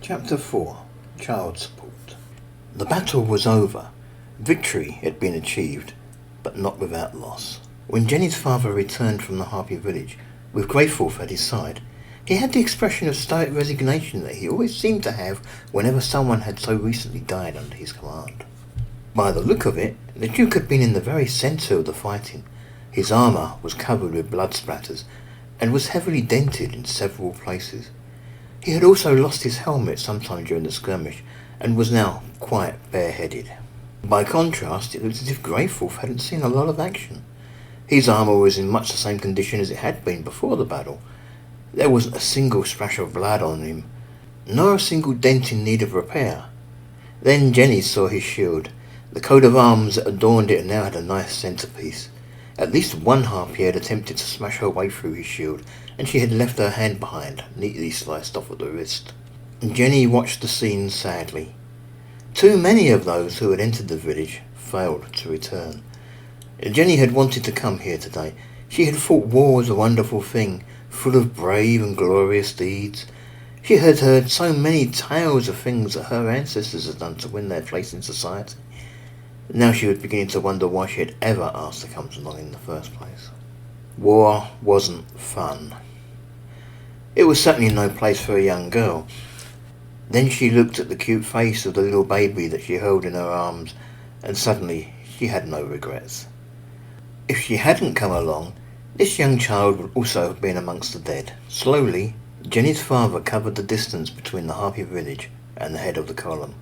Chapter 4. Child Support. The battle was over. Victory had been achieved, but not without loss. When Jenny's father returned from the Harpy village, with Floroth at his side, he had the expression of stoic resignation that he always seemed to have whenever someone had so recently died under his command. By the look of it, the Duke had been in the very centre of the fighting. His armour was covered with blood splatters, and was heavily dented in several places. He had also lost his helmet sometime during the skirmish, and was now quite bareheaded. By contrast, it looked as if Floroth hadn't seen a lot of action. His armour was in much the same condition as it had been before the battle. There wasn't a single splash of blood on him, nor a single dent in need of repair. Then Jenny saw his shield. The coat of arms that adorned it now had a nice centrepiece. At least one Harpy had attempted to smash her way through his shield, and she had left her hand behind, neatly sliced off at the wrist. Jenny watched the scene sadly. Too many of those who had entered the village failed to return. Jenny had wanted to come here today. She had thought war was a wonderful thing, full of brave and glorious deeds. She had heard so many tales of things that her ancestors had done to win their place in society. Now she was beginning to wonder why she had ever asked to come along in the first place. War wasn't fun. It was certainly no place for a young girl. Then she looked at the cute face of the little baby that she held in her arms, and suddenly she had no regrets. If she hadn't come along, this young child would also have been amongst the dead. Slowly, Jenny's father covered the distance between the Harpy village and the head of the column.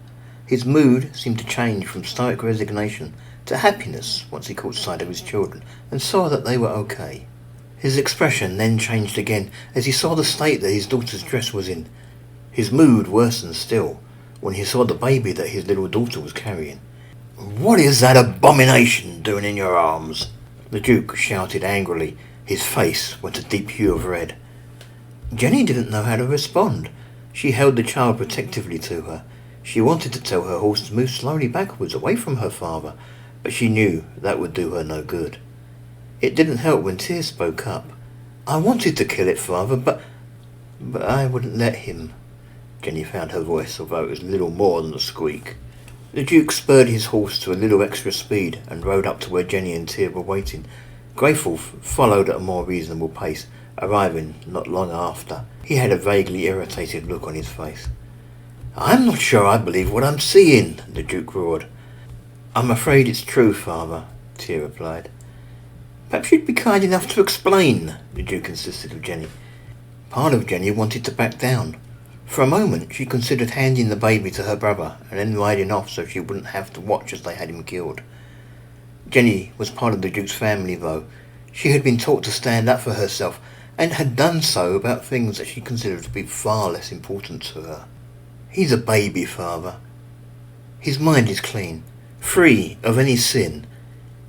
His mood seemed to change from stoic resignation to happiness once he caught sight of his children and saw that they were okay. His expression then changed again as he saw the state that his daughter's dress was in. His mood worsened still when he saw the baby that his little daughter was carrying. "What is that abomination doing in your arms?" the Duke shouted angrily. His face went a deep hue of red. Jenny didn't know how to respond. She held the child protectively to her. She wanted to tell her horse to move slowly backwards away from her father, but she knew that would do her no good. It didn't help when Tyr spoke up. "I wanted to kill it, father, but I wouldn't let him." Jenny found her voice, although it was little more than a squeak. The Duke spurred his horse to a little extra speed and rode up to where Jenny and Tyr were waiting. Floroth followed at a more reasonable pace, arriving not long after. He had a vaguely irritated look on his face. "I'm not sure I believe what I'm seeing," the Duke roared. "I'm afraid it's true, father," Tyr replied. "Perhaps you'd be kind enough to explain," the Duke insisted of Jenny. Part of Jenny wanted to back down. For a moment she considered handing the baby to her brother and then riding off so she wouldn't have to watch as they had him killed. Jenny was part of the Duke's family, though. She had been taught to stand up for herself and had done so about things that she considered to be far less important to her. "He's a baby, father. His mind is clean, free of any sin.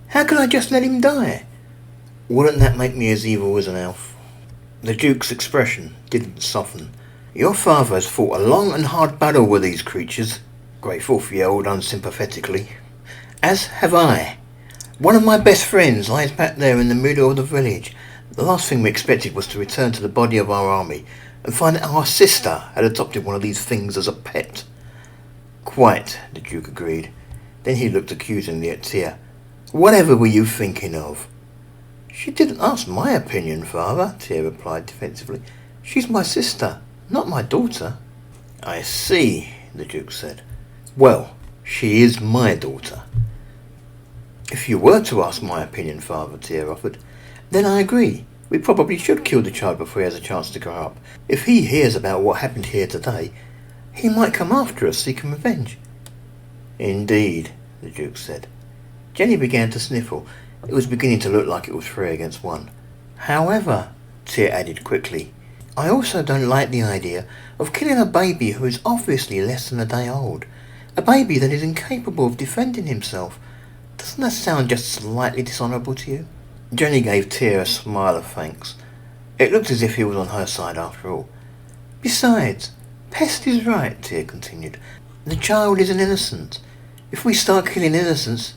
How can I just let him die? Wouldn't that make me as evil as an elf?" The Duke's expression didn't soften. "Your father has fought a long and hard battle with these creatures," Floroth yelled unsympathetically. "As have I. One of my best friends lies back there in the middle of the village. The last thing we expected was to return to the body of our army and find that our sister had adopted one of these things as a pet." "Quite," the Duke agreed. Then he looked accusingly at Tyr. "Whatever were you thinking of?" "She didn't ask my opinion, father," Tyr replied defensively. "She's my sister, not my daughter." "I see," the Duke said. "Well, she is my daughter." "If you were to ask my opinion, father," Tyr offered, "then I agree. We probably should kill the child before he has a chance to grow up. If he hears about what happened here today, he might come after us seeking revenge." "Indeed," the Duke said. Jenny began to sniffle. It was beginning to look like it was 3 against 1. "However," Tyr added quickly, "I also don't like the idea of killing a baby who is obviously less than a day old. A baby that is incapable of defending himself. Doesn't that sound just slightly dishonourable to you?" Jenny gave Tyr a smile of thanks. It looked as if he was on her side after all. "Besides, Pest is right," Tyr continued. "The child is an innocent. If we start killing innocents,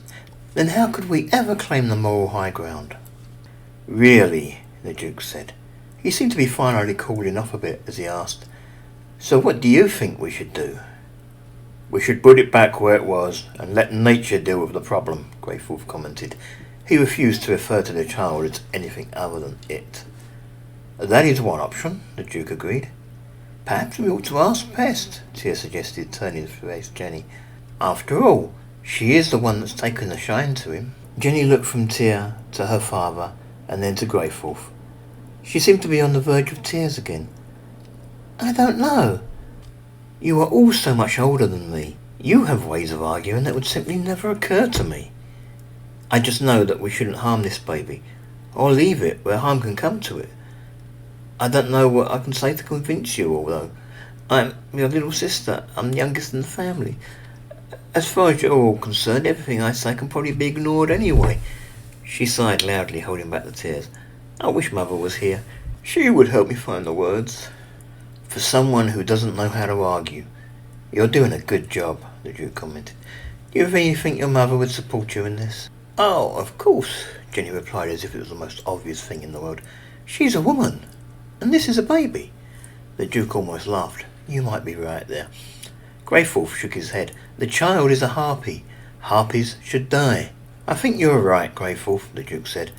then how could we ever claim the moral high ground?" "Really?" the Duke said. He seemed to be finally cooling off a bit as he asked, So what do you think we should do? We should put it back where it was and let nature deal with the problem, Greyfulf commented. He refused to refer to the child as anything other than it. That is one option, the Duke agreed. Perhaps we ought to ask Pest, Tia suggested, turning to face Jenny. After all, she is the one that's taken the shine to him. Jenny looked from Tia to her father and then to Greyfulf. She seemed to be on the verge of tears again. I don't know. You are all so much older than me. You have ways of arguing that would simply never occur to me. I just know that we shouldn't harm this baby, or leave it where harm can come to it. I don't know what I can say to convince you, although I'm your little sister. I'm the youngest in the family. As far as you're all concerned, everything I say can probably be ignored anyway. She sighed loudly, holding back the tears. I wish Mother was here. She would help me find the words. For someone who doesn't know how to argue, you're doing a good job, the Duke commented. Do you really think your mother would support you in this? Oh, of course, Jenny replied as if it was the most obvious thing in the world. She's a woman, and this is a baby. The Duke almost laughed. You might be right there. Greyfulf shook his head. The child is a Harpy. Harpies should die. I think you're right, Greyfulf, the Duke said.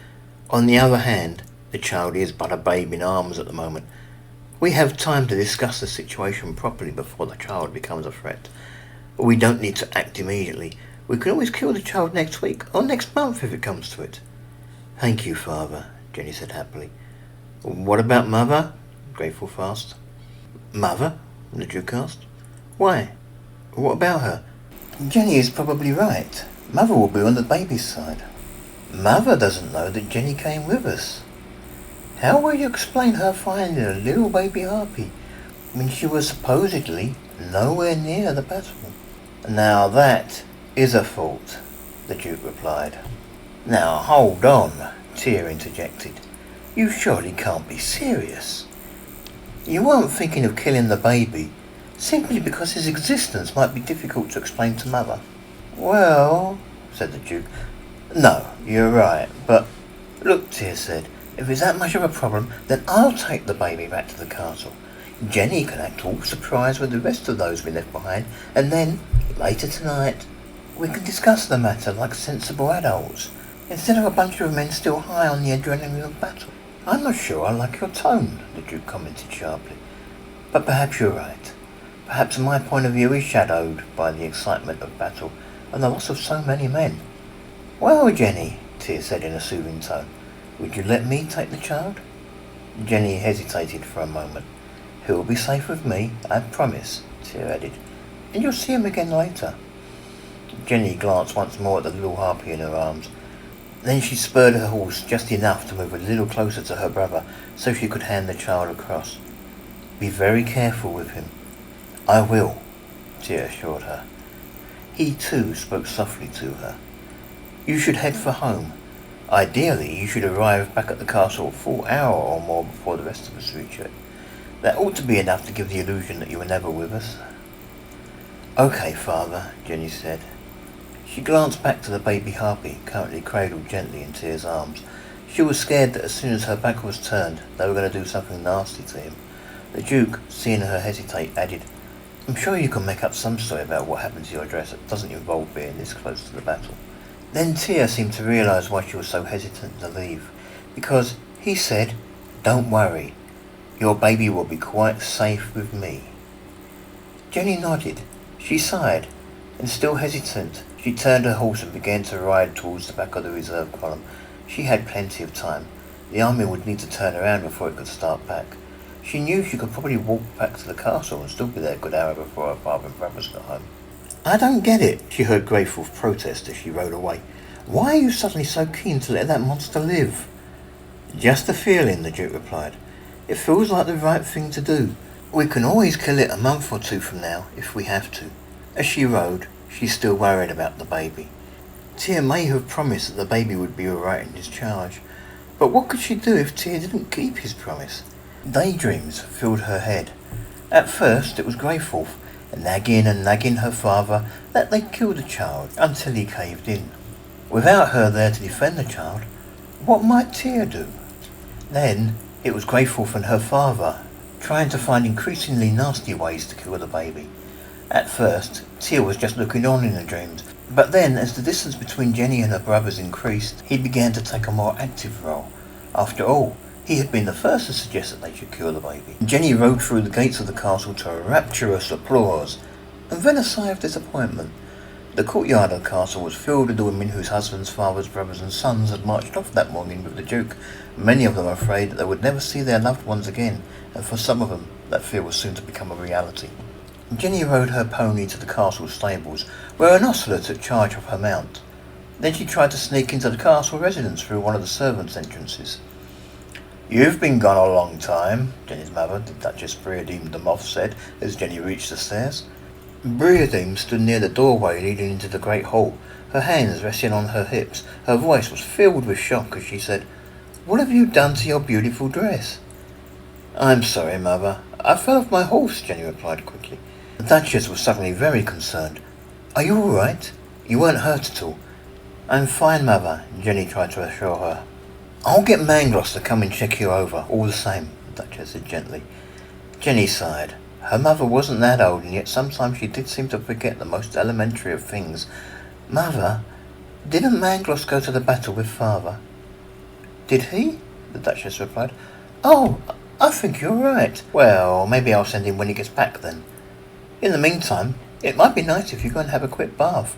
On the other hand, the child is but a babe in arms at the moment. We have time to discuss the situation properly before the child becomes a threat. We don't need to act immediately. We can always kill the child next week, or next month if it comes to it. Thank you, Father, Jenny said happily. What about Mother? Greyfulf asked. Mother? The Duke asked. Why? What about her? Jenny is probably right. Mother will be on the baby's side. Mother doesn't know that Jenny came with us. How will you explain her finding a little baby Harpy when she was supposedly nowhere near the battle? Now that is a fault, the Duke replied. Now hold on, Tia interjected. You surely can't be serious. You weren't thinking of killing the baby simply because his existence might be difficult to explain to Mother. Well, said the Duke. No, you're right, but look, Tia said. If it's that much of a problem, then I'll take the baby back to the castle. Jenny can act all surprised with the rest of those we left behind, and then, later tonight, we can discuss the matter like sensible adults, instead of a bunch of men still high on the adrenaline of battle. I'm not sure I like your tone, the Duke commented sharply. But perhaps you're right. Perhaps my point of view is shadowed by the excitement of battle and the loss of so many men. Well, Jenny, Tia said in a soothing tone, would you let me take the child? Jenny hesitated for a moment. He'll be safe with me, I promise, Tia added. And you'll see him again later. Jenny glanced once more at the little Harpy in her arms. Then she spurred her horse just enough to move a little closer to her brother so she could hand the child across. Be very careful with him. I will, Tia assured her. He too spoke softly to her. You should head for home. Ideally, you should arrive back at the castle a full hour or more before the rest of us reach it. That ought to be enough to give the illusion that you were never with us. Okay, Father, Jenny said. She glanced back to the baby Harpy, currently cradled gently in Tia's arms. She was scared that as soon as her back was turned, they were going to do something nasty to him. The Duke, seeing her hesitate, added, I'm sure you can make up some story about what happened to your dress that doesn't involve being this close to the battle. Then Tia seemed to realise why she was so hesitant to leave, because he said, Don't worry, your baby will be quite safe with me. Jenny nodded. She sighed, and still hesitant, she turned her horse and began to ride towards the back of the reserve column. She had plenty of time. The army would need to turn around before it could start back. She knew she could probably walk back to the castle and still be there a good hour before her father and brothers got home. I don't get it, she heard Greyfulf protest as she rode away. Why are you suddenly so keen to let that monster live? Just a feeling, the Duke replied. It feels like the right thing to do. We can always kill it a month or two from now, if we have to. As she rode, she still worried about the baby. Tia may have promised that the baby would be alright in his charge, but what could she do if Tia didn't keep his promise? Daydreams filled her head. At first it was Greyfulf, nagging her father that they'd kill the child until he caved in. Without her there to defend the child, what might Tia do? Then it was Greyfulf and her father, trying to find increasingly nasty ways to kill the baby. At first, Tia was just looking on in the dreams, but then, as the distance between Jenny and her brothers increased, he began to take a more active role. After all, he had been the first to suggest that they should kill the baby. Jenny rode through the gates of the castle to a rapturous applause, and then a sigh of disappointment. The courtyard of the castle was filled with the women whose husbands, fathers, brothers and sons had marched off that morning with the Duke, many of them afraid that they would never see their loved ones again, and for some of them that fear was soon to become a reality. Jenny rode her pony to the castle stables, where an ostler took charge of her mount. Then she tried to sneak into the castle residence through one of the servants' entrances. "You've been gone a long time," Jenny's mother, the Duchess Breadine de Moth, said as Jenny reached the stairs. Breadine stood near the doorway leading into the great hall, her hands resting on her hips. Her voice was filled with shock as she said, "What have you done to your beautiful dress?" "I'm sorry, Mother. I fell off my horse," Jenny replied quickly. The Duchess was suddenly very concerned. "Are you all right? You weren't hurt at all?" "I'm fine, Mother," Jenny tried to assure her. "I'll get Mangloss to come and check you over, all the same," the Duchess said gently. Jenny sighed. Her mother wasn't that old, and yet sometimes she did seem to forget the most elementary of things. "Mother, didn't Mangloss go to the battle with Father?" "Did he?" the Duchess replied. "Oh, I think you're right. Well, maybe I'll send him when he gets back then. In the meantime, it might be nice if you go and have a quick bath.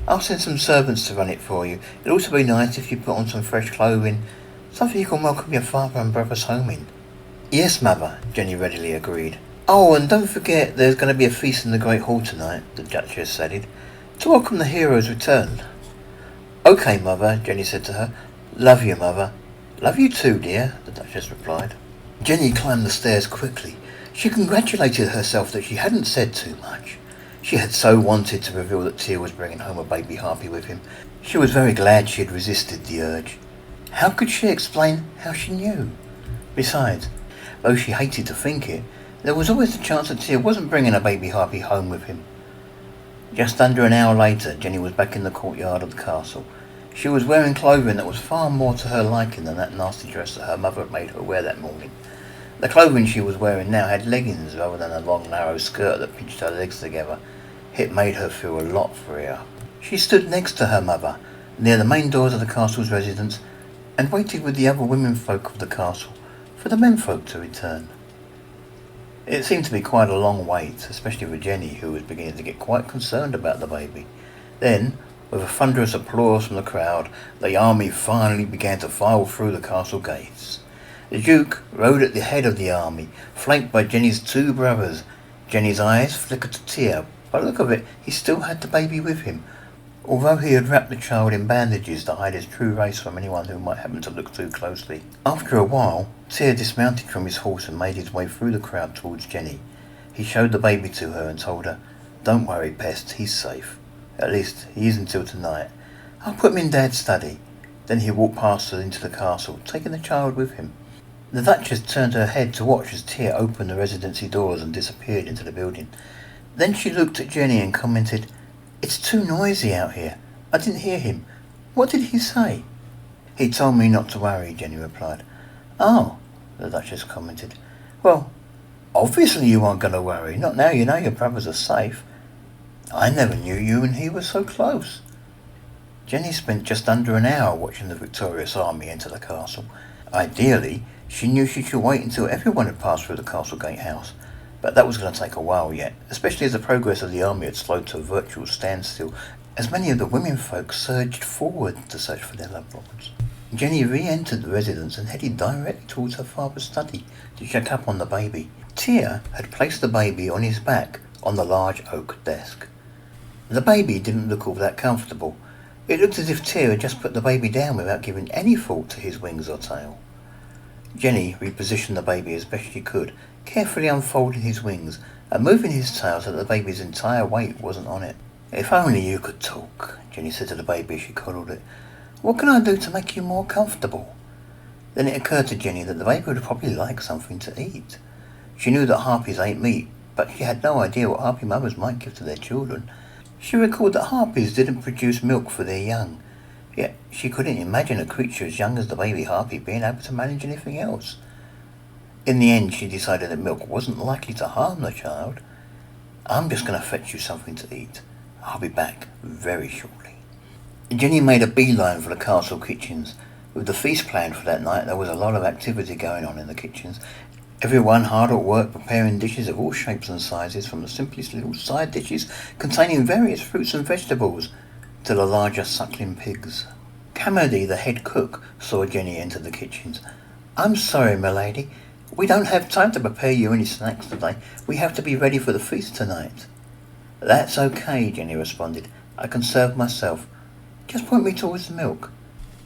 I'll send some servants to run it for you. It'll also be nice if you put on some fresh clothing, something you can welcome your father and brothers home in." "Yes, Mother," Jenny readily agreed. "Oh, and don't forget there's going to be a feast in the Great Hall tonight," the Duchess added, "to welcome the hero's return." "Okay, Mother," Jenny said to her. "Love you, Mother." "Love you too, dear," the Duchess replied. Jenny climbed the stairs quickly. She congratulated herself that she hadn't said too much. She had so wanted to reveal that Tia was bringing home a baby Harpy with him. She was very glad she had resisted the urge. How could she explain how she knew? Besides, though she hated to think it, there was always the chance that Tia wasn't bringing a baby Harpy home with him. Just under an hour later, Jenny was back in the courtyard of the castle. She was wearing clothing that was far more to her liking than that nasty dress that her mother had made her wear that morning. The clothing she was wearing now had leggings rather than a long narrow skirt that pinched her legs together. It made her feel a lot freer. She stood next to her mother, near the main doors of the castle's residence, and waited with the other womenfolk of the castle for the menfolk to return. It seemed to be quite a long wait, especially for Jenny, who was beginning to get quite concerned about the baby. Then, with a thunderous applause from the crowd, the army finally began to file through the castle gates. The Duke rode at the head of the army, flanked by Jenny's two brothers. Jenny's eyes flickered to Tia. By the look of it, he still had the baby with him, although he had wrapped the child in bandages to hide his true race from anyone who might happen to look too closely. After a while, Tia dismounted from his horse and made his way through the crowd towards Jenny. He showed the baby to her and told her, "Don't worry, Pest, he's safe. At least, he is until tonight. I'll put him in Dad's study." Then he walked past her into the castle, taking the child with him. The Duchess turned her head to watch as Tia opened the residency doors and disappeared into the building. Then she looked at Jenny and commented, "It's too noisy out here. I didn't hear him. What did he say?" "He told me not to worry," Jenny replied. "Oh," the Duchess commented. "Well, obviously you aren't going to worry. Not now you know your brothers are safe. I never knew you and he were so close." Jenny spent just under an hour watching the victorious army enter the castle. Ideally, she knew she should wait until everyone had passed through the castle gatehouse, but that was going to take a while yet, especially as the progress of the army had slowed to a virtual standstill as many of the womenfolk surged forward to search for their loved ones. Jenny re-entered the residence and headed directly towards her father's study to check up on the baby. Tia had placed the baby on his back on the large oak desk. The baby didn't look all that comfortable. It looked as if Tia had just put the baby down without giving any thought to his wings or tail. Jenny repositioned the baby as best she could, carefully unfolding his wings and moving his tail so that the baby's entire weight wasn't on it. "If only you could talk," Jenny said to the baby as she coddled it. "What can I do to make you more comfortable?" Then it occurred to Jenny that the baby would probably like something to eat. She knew that Harpies ate meat, but she had no idea what Harpy mothers might give to their children. She recalled that Harpies didn't produce milk for their young, yet she couldn't imagine a creature as young as the baby Harpy being able to manage anything else. In the end, she decided that milk wasn't likely to harm the child. I'm just going to fetch you something to eat. I'll be back very shortly. Jenny made a beeline for the castle kitchens. With the feast planned for that night, there was a lot of activity going on in the kitchens. Everyone hard at work preparing dishes of all shapes and sizes, from the simplest little side dishes containing various fruits and vegetables to the larger suckling pigs. Carmody, the head cook, saw Jenny enter the kitchens. I'm sorry, milady. We don't have time to prepare you any snacks today. We have to be ready for the feast tonight. That's okay, Jenny responded. I can serve myself. Just point me towards the milk.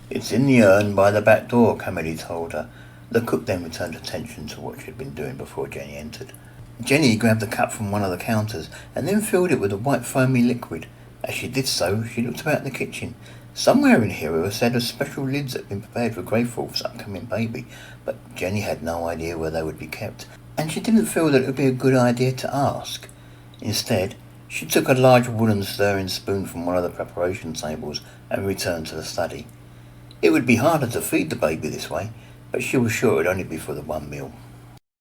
It's in the urn by the back door, Carmody told her. The cook then returned attention to what she had been doing before Jenny entered. Jenny grabbed a cup from one of the counters and then filled it with a white foamy liquid. As she did so, she looked about the kitchen. Somewhere in here were a set of special lids that had been prepared for Greyforth's upcoming baby, but Jenny had no idea where they would be kept, and she didn't feel that it would be a good idea to ask. Instead, she took a large wooden stirring spoon from one of the preparation tables and returned to the study. It would be harder to feed the baby this way, but she was sure it would only be for the one meal.